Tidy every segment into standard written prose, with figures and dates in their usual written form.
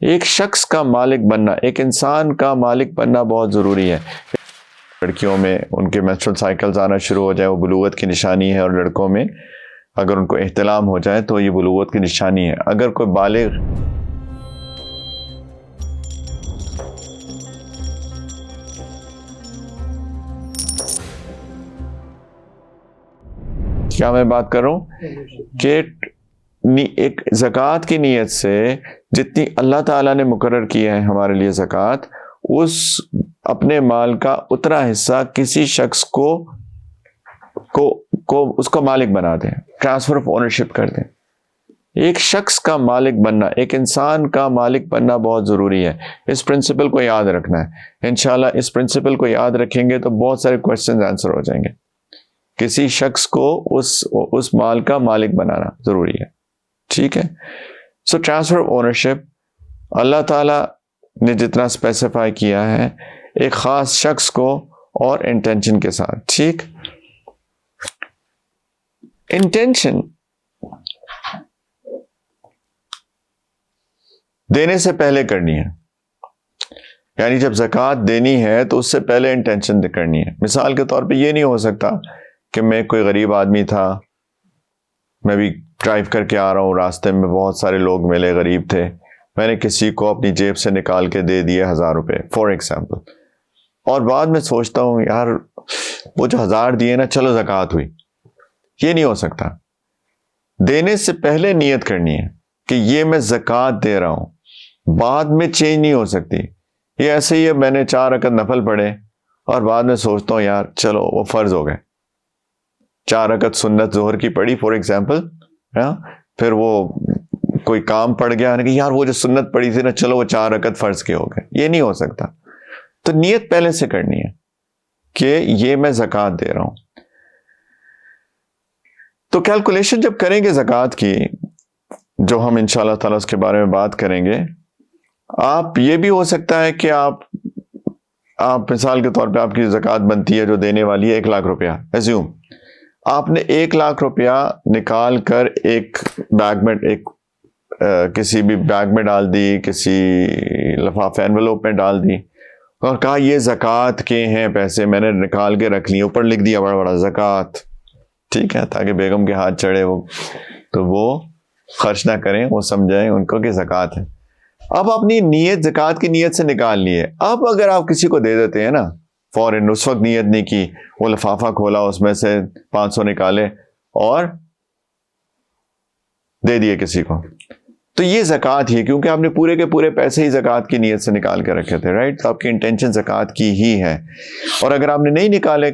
ایک شخص کا مالک بننا، ایک انسان کا مالک بننا بہت ضروری ہے۔ لڑکیوں میں ان کے menstrual cycles آنا شروع ہو جائے وہ بلوغت کی نشانی ہے، اور لڑکوں میں اگر ان کو احتلام ہو جائے تو یہ بلوغت کی نشانی ہے۔ اگر کوئی بالغ کیا میں بات کر رہا ہوں کہ ایک زکوٰۃ کی نیت سے جتنی اللہ تعالیٰ نے مقرر کیا ہے ہمارے لیے زکوٰۃ، اس اپنے مال کا اتنا حصہ کسی شخص کو اس کا مالک بنا دیں، ٹرانسفر آف اونرشپ کر دیں۔ ایک شخص کا مالک بننا، ایک انسان کا مالک بننا بہت ضروری ہے۔ اس پرنسپل کو یاد رکھنا ہے۔ انشاءاللہ اس پرنسپل کو یاد رکھیں گے تو بہت سارے کوشچنز آنسر ہو جائیں گے۔ کسی شخص کو اس مال کا مالک بنانا ضروری ہے، ٹھیک ہے۔ سو ٹرانسفر آف اونرشپ اللہ تعالیٰ نے جتنا اسپیسیفائی کیا ہے ایک خاص شخص کو اور انٹینشن کے ساتھ، ٹھیک۔ انٹینشن دینے سے پہلے کرنی ہے، یعنی جب زکوٰۃ دینی ہے تو اس سے پہلے انٹینشن کرنی ہے۔ مثال کے طور پہ یہ نہیں ہو سکتا کہ میں کوئی غریب آدمی تھا، میں بھی ڈرائیو کر کے آ رہا ہوں، راستے میں بہت سارے لوگ ملے غریب تھے، میں نے کسی کو اپنی جیب سے نکال کے دے دیے 1000 روپے فار ایگزامپل، اور بعد میں سوچتا ہوں یار وہ جو 1000 دیے نا، چلو زکوٰۃ ہوئی۔ یہ نہیں ہو سکتا۔ دینے سے پہلے نیت کرنی ہے کہ یہ میں زکوٰۃ دے رہا ہوں، بعد میں چینج نہیں ہو سکتی۔ یہ ایسے ہی ہے، میں نے 4 رکعت نفل پڑھے اور بعد میں سوچتا ہوں یار چلو وہ فرض ہو گئے، 4 رکعت سنت ظہر کی پڑھی فار ایگزامپل، پھر وہ کوئی کام پڑ گیا کہ یار وہ جو سنت پڑھی تھی نا، چلو وہ 4 رکعت فرض کے ہو گئے۔ یہ نہیں ہو سکتا۔ تو نیت پہلے سے کرنی ہے کہ یہ میں زکوٰۃ دے رہا ہوں۔ تو کیلکولیشن جب کریں گے زکوٰۃ کی، جو ہم انشاءاللہ تعالیٰ اس کے بارے میں بات کریں گے، آپ یہ بھی ہو سکتا ہے کہ آپ مثال کے طور پہ آپ کی زکوٰۃ بنتی ہے جو دینے والی ہے 1 لاکھ روپیہ، ایزیوم آپ نے 1 لاکھ روپیہ نکال کر ایک بیگ میں، کسی بھی بیگ میں ڈال دی، کسی لفافہ انویلوپ میں ڈال دی، اور کہا یہ زکوٰۃ کے ہیں پیسے، میں نے نکال کے رکھ لیے، اوپر لکھ دیا بڑا بڑا زکوٰۃ، ٹھیک ہے، تاکہ بیگم کے ہاتھ چڑھے وہ تو وہ خرچ نہ کریں، وہ سمجھائیں ان کو کہ زکوٰۃ ہے۔ اب اپنی نیت زکوٰۃ کی نیت سے نکال لیے۔ اب اگر آپ کسی کو دے دیتے ہیں نا فوراً، اس وقت نیت نہیں کی، وہ لفافہ کھولا، اس میں سے 500 نکالے اور دے دیے کسی کو، تو یہ زکوٰۃ ہی ہے، کیونکہ آپ نے پورے کے پورے پیسے ہی زکوٰۃ کی نیت سے نکال کے رکھے تھے، رائٹ؟ تو آپ کی انٹینشن زکوٰۃ کی ہی ہے۔ اور اگر آپ نے نہیں نکالے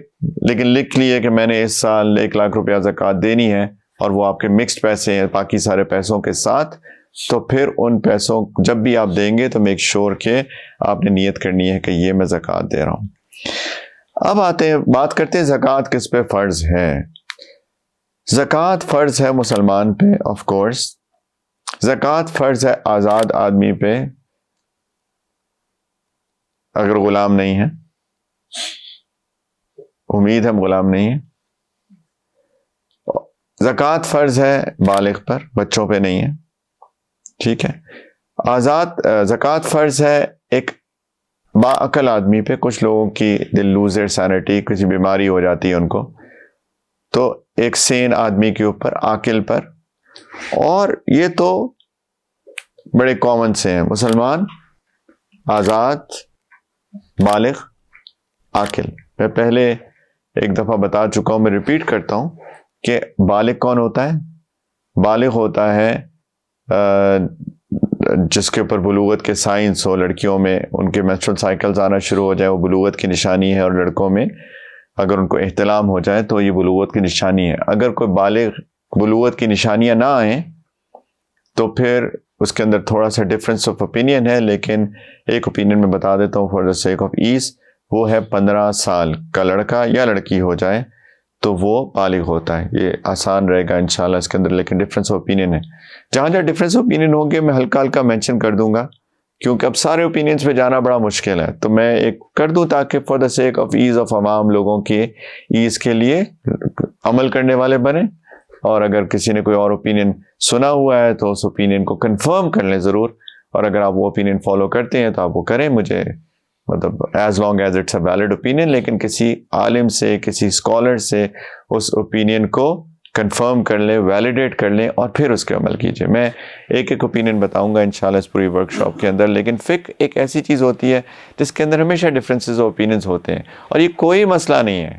لیکن لکھ لیے کہ میں نے اس سال 1 لاکھ روپیہ زکوٰۃ دینی ہے، اور وہ آپ کے مکسڈ پیسے ہیں باقی سارے پیسوں کے ساتھ، تو پھر ان پیسوں جب بھی آپ دیں گے تو میک شور کہ آپ نے نیت کرنی ہے کہ یہ میں زکوٰۃ دے رہا ہوں۔ اب آتے ہیں، بات کرتے ہیں زکوٰۃ کس پہ فرض ہے۔ زکوٰۃ فرض ہے مسلمان پہ، آف کورس۔ زکوٰۃ فرض ہے آزاد آدمی پہ اگر غلام نہیں ہے، امید ہے غلام نہیں ہے۔ زکوٰۃ فرض ہے بالغ پر، بچوں پہ نہیں ہے، ٹھیک ہے۔ زکوٰۃ فرض ہے ایک باعقل آدمی پہ۔ کچھ لوگوں کی دل لوز دیئر سینٹی، کچھ بیماری ہو جاتی ہے ان کو، تو ایک سین آدمی کے اوپر، عاقل پر، اور یہ تو بڑے کامن سے ہیں، مسلمان، آزاد، بالغ، عاقل۔ میں پہلے ایک دفعہ بتا چکا ہوں، میں ریپیٹ کرتا ہوں کہ بالغ کون ہوتا ہے؟ بالغ ہوتا ہے جس کے اوپر بلوغت کے سائنس ہو، لڑکیوں میں ان کے menstrual cycles آنا شروع ہو جائے وہ بلوغت کی نشانی ہے، اور لڑکوں میں اگر ان کو احتلام ہو جائے تو یہ بلوغت کی نشانی ہے۔ اگر کوئی بالغ بلوغت کی نشانیاں نہ آئیں تو پھر اس کے اندر تھوڑا سا ڈفرینس آف اوپینین ہے، لیکن ایک اوپینین میں بتا دیتا ہوں for the sake of as, وہ ہے 15 سال کا لڑکا یا لڑکی ہو جائے تو وہ بالغ ہوتا ہے۔ یہ آسان رہے گا انشاءاللہ اس کے اندر، لیکن ڈفرینس آف اوپینین ہے۔ جہاں جہاں ڈفرینس آف اوپینین ہوں گے میں ہلکا ہلکا مینشن کر دوں گا، کیونکہ اب سارے اوپینینس پہ جانا بڑا مشکل ہے، تو میں ایک کر دوں تاکہ for the sake of as of عوام لوگوں کے ایز کے لیے عمل کرنے والے بنے، اور اگر کسی نے کوئی اور اوپینین سنا ہوا ہے تو اس اوپینین کو کنفرم کر لیں ضرور، اور اگر آپ وہ اوپینین فالو کرتے ہیں تو آپ وہ کریں، مجھے مطلب as long as it's a valid opinion, لیکن کسی عالم سے، کسی اسکالر سے اس اوپینین کو کنفرم کر لیں، ویلیڈیٹ کر لیں، اور پھر اس کے عمل کیجئے۔ میں ایک ایک اوپینین بتاؤں گا انشاءاللہ اس پوری ورکشاپ کے اندر، لیکن فقہ ایک ایسی چیز ہوتی ہے جس کے اندر ہمیشہ ڈفرینسز اوپینینز ہوتے ہیں، اور یہ کوئی مسئلہ نہیں ہے،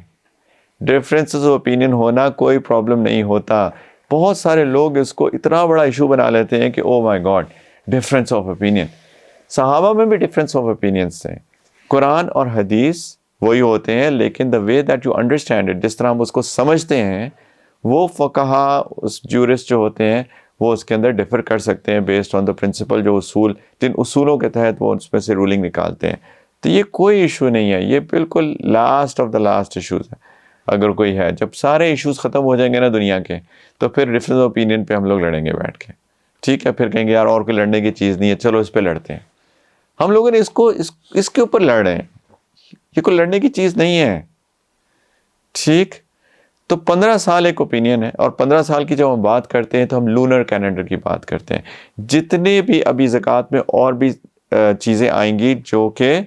ڈفرینسز اوپینین ہونا کوئی پرابلم نہیں ہوتا۔ بہت سارے لوگ اس کو اتنا بڑا ایشو بنا لیتے ہیں کہ او مائی گاڈ ڈفرینس آف اوپینین۔ صحابہ میں بھی ڈفرینس آف اوپینینس تھے، قرآن اور حدیث وہی ہوتے ہیں، لیکن the way that you understand it, جس طرح ہم اس کو سمجھتے ہیں، وہ فقہا، اس جورسٹ جو ہوتے ہیں وہ اس کے اندر ڈفر کر سکتے ہیں بیسڈ آن دا پرنسپل، جو اصول، جن اصولوں کے تحت وہ اس میں سے رولنگ نکالتے ہیں۔ تو یہ کوئی ایشو نہیں ہے، یہ بالکل last of the last issues ہے اگر کوئی ہے۔ جب سارے ایشوز ختم ہو جائیں گے نا دنیا کے، تو پھر ڈفرینس اوپینین پہ ہم لوگ لڑیں گے بیٹھ کے، ٹھیک ہے؟ پھر کہیں گے یار اور کوئی لڑنے کی چیز نہیں ہے، چلو اس پہ لڑتے ہیں۔ ہم لوگوں نے اس کے اوپر لڑ رہے ہیں، یہ کوئی لڑنے کی چیز نہیں ہے، ٹھیک؟ تو 15 سال ایک اوپینین ہے، اور 15 سال کی جب ہم بات کرتے ہیں تو ہم لونر کیلنڈر کی بات کرتے ہیں۔ جتنے بھی ابھی زکوٰۃ میں اور بھی چیزیں آئیں گی جو کہ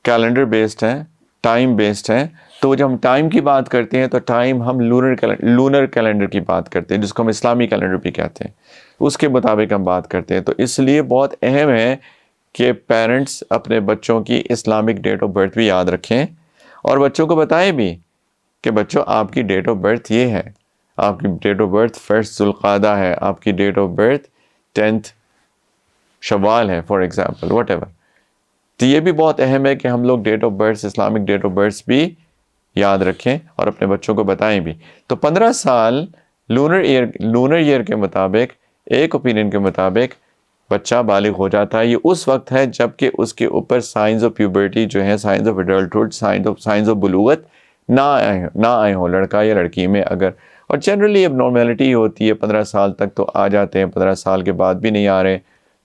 کیلنڈر بیسڈ ہیں، ٹائم بیسڈ ہیں، تو جب ہم ٹائم کی بات کرتے ہیں تو ٹائم ہم لونر کیلنڈر کی بات کرتے ہیں، جس کو ہم اسلامی کیلنڈر بھی کہتے ہیں، اس کے مطابق ہم بات کرتے ہیں۔ تو اس لیے بہت اہم ہے کہ پیرنٹس اپنے بچوں کی اسلامک ڈیٹ آف برتھ بھی یاد رکھیں، اور بچوں کو بتائیں بھی کہ بچوں آپ کی ڈیٹ آف برتھ یہ ہے، آپ کی ڈیٹ آف برتھ 1 ذوالقعدہ ہے، آپ کی ڈیٹ آف برتھ 10 شوال ہے، فار ایگزامپل، واٹ ایور۔ تو یہ بھی بہت اہم ہے کہ ہم لوگ date of birth, Islamic date of birth بھی یاد رکھیں اور اپنے بچوں کو بتائیں بھی۔ تو 15 سال لونر ایئر کے مطابق، ایک اوپینین کے مطابق بچہ بالغ ہو جاتا ہے۔ یہ اس وقت ہے جب کہ اس کے اوپر سائنز آف پیوبرٹی جو ہے، signs of adulthood, signs of بلوغت نہ آئے ہوں لڑکا یا لڑکی میں اگر، اور جنرلی اب نارمیلٹی ہوتی ہے 15 سال تک تو آ جاتے ہیں، 15 سال کے بعد بھی نہیں آ رہے،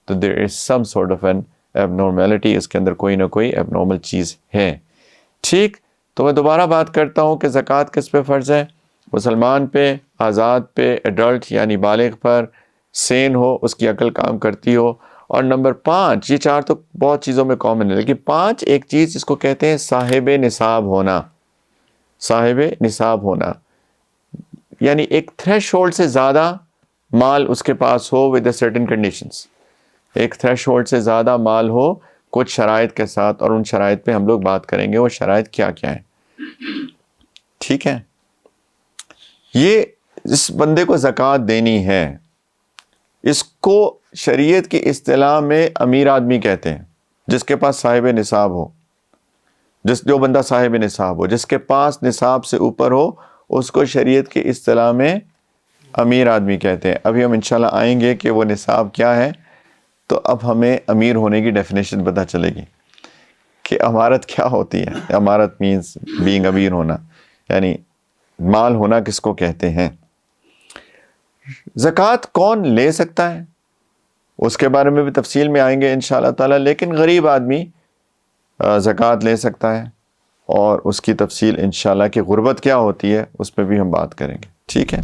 تو there is some sort of an abnormality, اس کے اندر کوئی نہ کوئی ایب نارمل چیز ہے، ٹھیک؟ تو میں دوبارہ بات کرتا ہوں کہ زکوٰۃ کس پہ فرض ہے؟ مسلمان پہ، آزاد پہ، ایڈلٹ یعنی بالغ پر، سین ہو، اس کی عقل کام کرتی ہو۔ اور نمبر 5، یہ 4 تو بہت چیزوں میں کامن ہے، لیکن 5 ایک چیز جس کو کہتے ہیں صاحب نصاب ہونا۔ صاحب نصاب ہونا یعنی ایک تھریش ہولڈ سے زیادہ مال اس کے پاس ہو ود اے سرٹن کنڈیشنز، ایک تھریش ہولڈ سے زیادہ مال ہو کچھ شرائط کے ساتھ، اور ان شرائط پہ ہم لوگ بات کریں گے وہ شرائط کیا کیا ہیں، ٹھیک ہے؟ یہ اس بندے کو زکوٰۃ دینی ہے، اس کو شریعت کی اصطلاح میں امیر آدمی کہتے ہیں، جس کے پاس صاحب نصاب ہو، جو بندہ صاحب نصاب ہو، جس کے پاس نصاب سے اوپر ہو، اس کو شریعت کی اصطلاح میں امیر آدمی کہتے ہیں۔ ابھی ہم انشاءاللہ آئیں گے کہ وہ نصاب کیا ہے، تو اب ہمیں امیر ہونے کی ڈیفینیشن پتہ چلے گی کہ امارت کیا ہوتی ہے۔ امارت مینز بینگ امیر ہونا، یعنی مال ہونا کس کو کہتے ہیں۔ زکوٰۃ کون لے سکتا ہے اس کے بارے میں بھی تفصیل میں آئیں گے انشاءاللہ تعالی، لیکن غریب آدمی زکوٰۃ لے سکتا ہے، اور اس کی تفصیل انشاءاللہ کہ غربت کیا ہوتی ہے اس پہ بھی ہم بات کریں گے، ٹھیک ہے؟